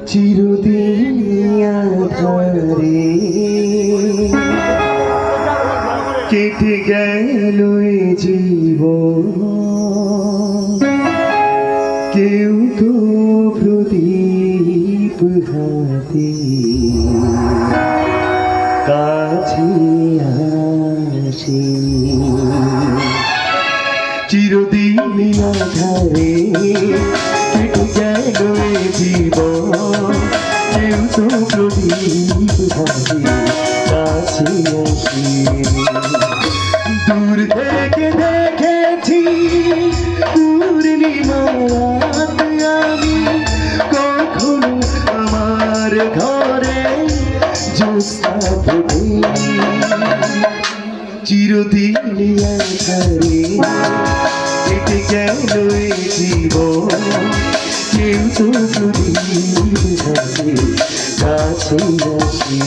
চিরদিন আধারে কেটে গেল এ জীবন, কেউ তো প্রদীপ হাতে কাছে আসে। চিরদিন আধারে কেটে গেল এ জীবন, কেউ তো প্রদীপ হাতে কাছে আসে। দূর থেকে দেখেছি পূর্ণিমা রাত আমি, কখনো আমার ঘরে জ্যোৎস্না ফোটে। চিরদিন আধারে কেটে গেল এ জীবন, কেউ তো প্রদীপ হাতে কাছে আসে।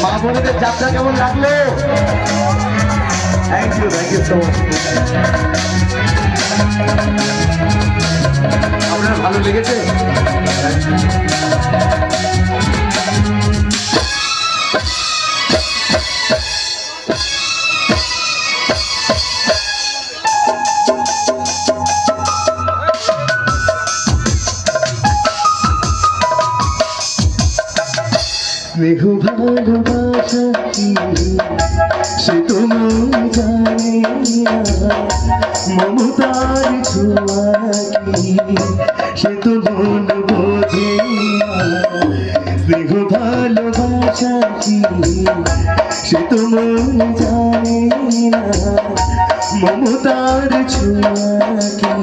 মা বোনদের যাত্রা কেমন লাগলো? Thank you so much. আপনার ভালো লেগেছে? স্নেহ ভালোবাসা কি সে তো মন জানে না, মমতার ছোঁয়া কি সে তো মন বোঝে না। স্নেহ ভালোবাসা কি সে তো মন জানে না, মমতার ছোঁয়া কি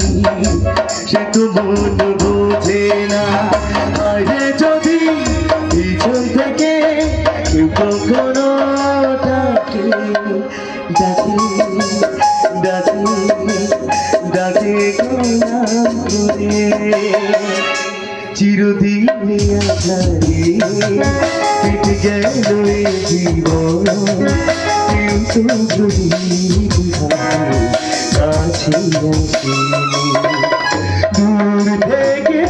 সে তো মন বোঝে না। আরে যদি পিছন থেকে কেউ কখনো ডাকে ডাকে ডাকে ডাকে নাম করে, চিরদিন আধারে কেটে গেল এ জীবন, কেউ তো প্রদীপ হাতে কাছে আসে। দূর থেকে